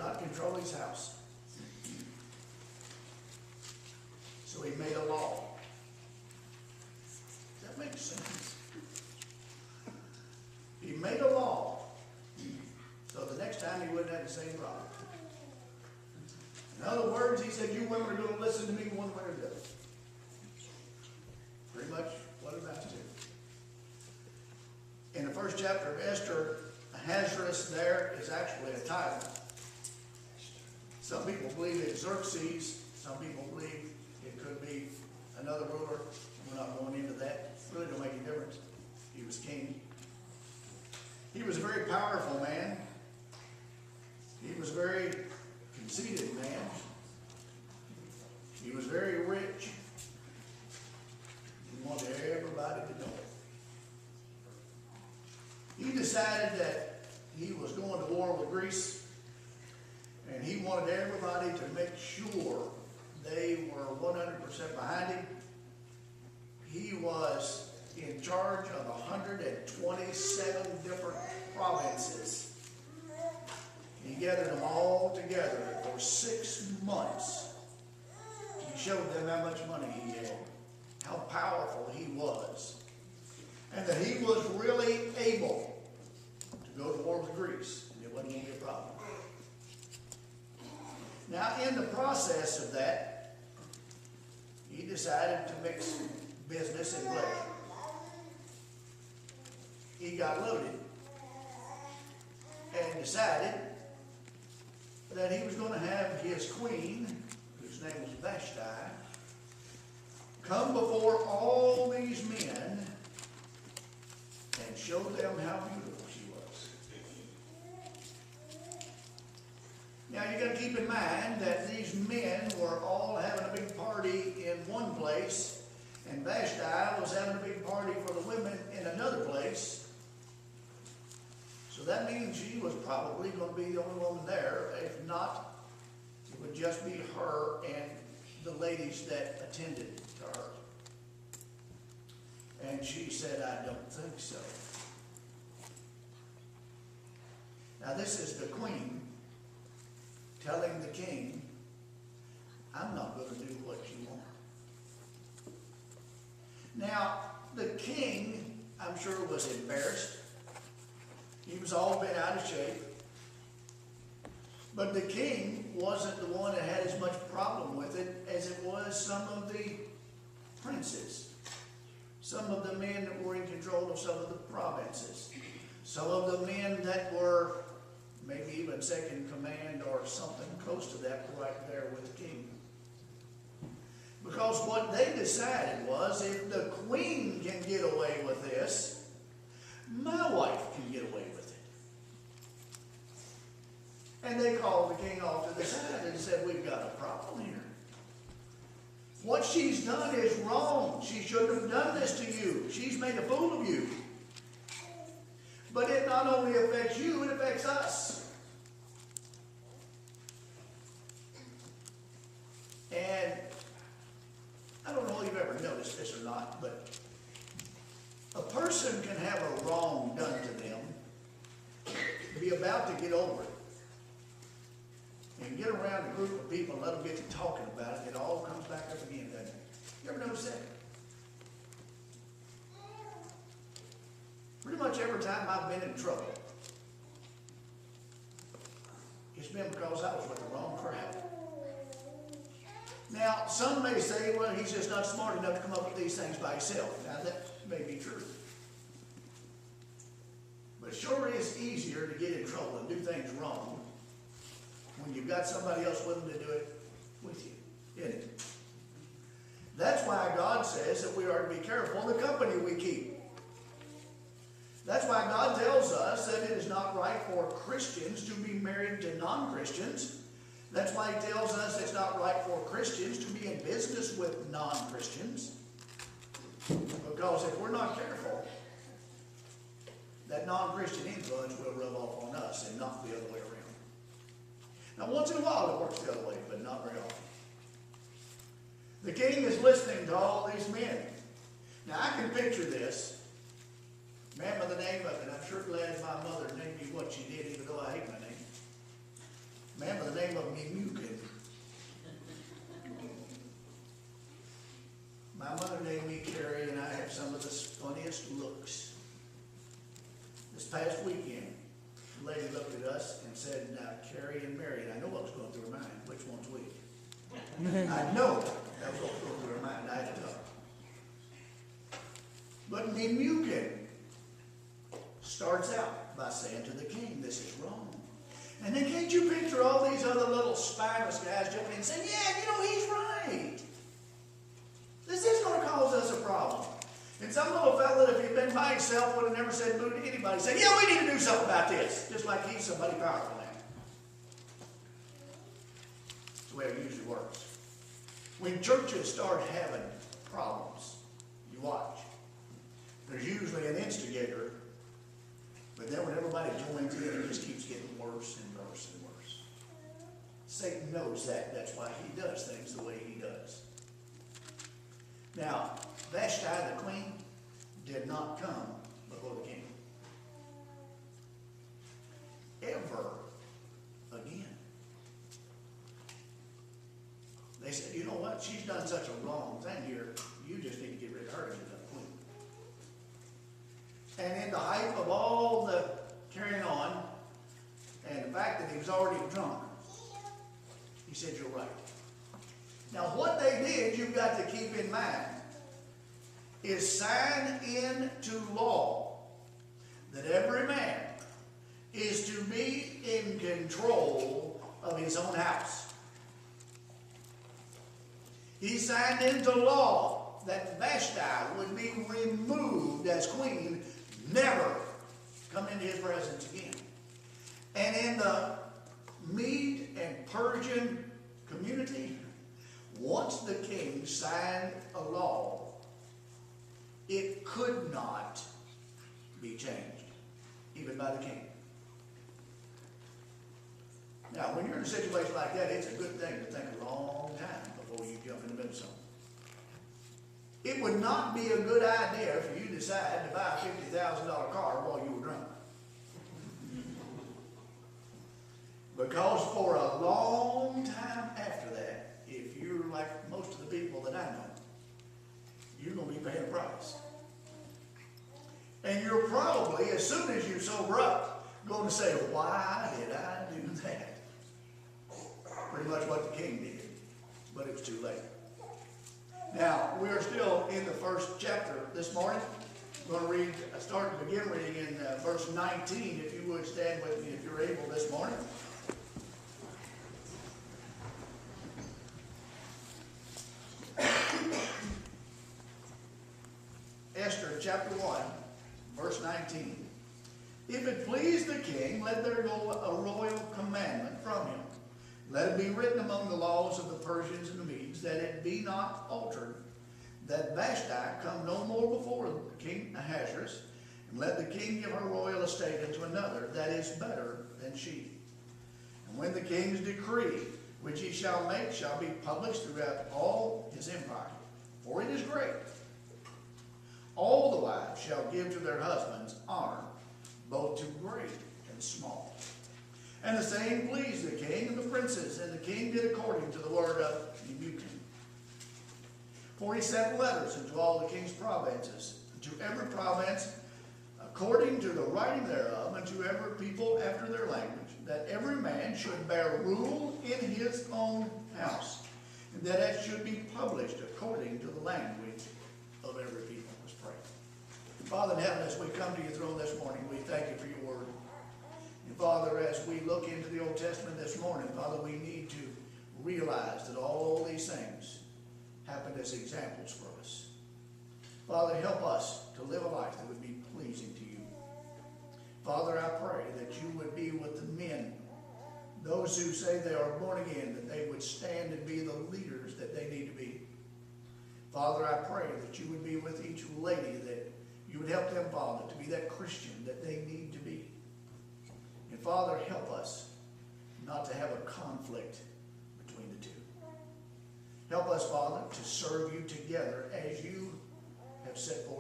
not control his house. So he made a law. Does that make sense? He made a law so the next time he wouldn't have the same problem. In other words, he said, you women are going to listen to me one way or the other. Pretty much what it amounts to. In the first chapter of Esther, Ahasuerus there is actually a title. Some people believe it's Xerxes. Some people believe it could be another ruler. We're not going into that. It really don't make any difference. He was king. He was a very powerful man. He was a very conceited man. He was very rich. He wanted everybody to know it. He decided that he was going to war with Greece, and he wanted everybody to make sure they were 100% behind him. He was in charge of 127 different provinces. He gathered them all together for 6 months. He showed them how much money he had, how powerful he was, and that he was really able to go to war with Greece. And it wasn't going to be a problem. Now, in the process of that, he decided to mix business and pleasure. He got loaded and decided that he was going to have his queen, whose name was Vashti, come before all these men and show them how beautiful she was. Now you got to keep in mind that these men were all having a big party in one place, and Vashti was having a big party for the women in another place. So that means she was probably going to be the only woman there. If not, it would just be her and the ladies that attended to her. And she said, I don't think so. Now this is the queen telling the king, I'm not going to do what you want. Now, the king, I'm sure, was embarrassed. He was all bent out of shape. But the king wasn't the one that had as much problem with it as it was some of the princes. Some of the men that were in control of some of the provinces. Some of the men that were maybe even second command or something close to that right there with the king. Because what they decided was, if the queen can get away with this, my wife can get away with it. And they called the king off to the side and said, we've got a problem here. What she's done is wrong. She shouldn't have done this to you. She's made a fool of you. But it not only affects you, it affects us. And I don't know if you've ever noticed this or not, but a person can have a wrong done to them, be about to get over it, and get around a group of people and let them get to talking about it, it all comes back up again, doesn't it? You ever notice that? Pretty much every time I've been in trouble, it's been because I was with the wrong crowd. Now, some may say, well, he's just not smart enough to come up with these things by himself. Now, that may be true. But it sure is easier to get in trouble and do things wrong when you've got somebody else willing to do it with you, isn't it? That's why God says that we are to be careful in the company we keep. That's why God tells us that it is not right for Christians to be married to non-Christians. That's why he tells us it's not right for Christians to be in business with non-Christians. Because if we're not careful, that non-Christian influence will rub off on us and not the other way around. Now, once in a while it works the other way, but not very often. The king is listening to all these men. Now, I can picture this. Man by the name of, and I'm sure glad my mother named me what she did, even though I hate my name. man by the name of Memucan. My mother named me Kerry, and I have some of the funniest looks. This past weekend, the lady looked at us and said, now, Kerry and Mary, and I know what was going through her mind. Which one's weak? I know that was what was going through her mind. I had to tell her. But Memucan starts out by saying to the king, this is wrong. And then can't you picture all these other little spineless guys jumping in and saying, yeah, you know, he's right. This is going to cause us a problem. And some little fella, if he'd been by himself, would have never said boo to anybody. Said, yeah, we need to do something about this. Just like he's somebody powerful now. That's the way it usually works. When churches start having problems, you watch. There's usually an instigator, but then when everybody joins in, it just keeps getting worse and worse and worse. Satan knows that. That's why he does things the way he does. Now, Vashti, the queen, did not come before the king. Ever again. They said, you know what? She's done such a wrong thing here. You just need to get rid of her and become queen. And in the height of all the carrying on, and the fact that he was already drunk, he said, you're right. Now, what they did, you've got to keep in mind, is sign into law that every man is to be in control of his own house. He signed into law that Vashti would be removed as queen, never come into his presence again. And in the Mede and Persian community, once the king signed a law, it could not be changed, even by the king. Now, when you're in a situation like that, it's a good thing to think a long time before you jump in the middle of something. It would not be a good idea for you to decide to buy a $50,000 car while you were drunk. Because for a long time after that, if you're like most of the people that I know, you're going to be paying a price. And you're probably, as soon as you sober up, going to say, why did I do that? Pretty much what the king did, but it was too late. Now, we are still in the first chapter this morning. I'm going to begin reading in verse 19. If you would stand with me if you're able this morning. Esther chapter 1, verse 19. If it please the king, let there go a royal commandment from him. Let it be written among the laws of the Persians and the Medes, that it be not altered, that Vashti come no more before King Ahasuerus, and let the king give her royal estate unto another that is better than she. And when the king's decree, which he shall make, shall be published throughout all his empire, for it is great, all the wives shall give to their husbands honor, both to great and small. And the same pleased the king and the princes, and the king did according to the word of Memucan. For he sent letters into all the king's provinces, to every province according to the writing thereof, and to every people after their language, that every man should bear rule in his own house, and that it should be published according to the language of every people. Let's pray. Father in heaven, as we come to your throne this morning, we thank you for your word. And Father, as we look into the Old Testament this morning, Father, we need to realize that all these things happened as examples for us. Father, help us to live a life that would be pleasing to you. Father, I pray that you would be with the men, those who say they are born again, that they would stand and be the leaders that they need to be. Father, I pray that you would be with each lady, that you would help them, Father, to be that Christian that they need to be. And Father, help us not to have a conflict between the two. Help us, Father, to serve you together as you have set forth.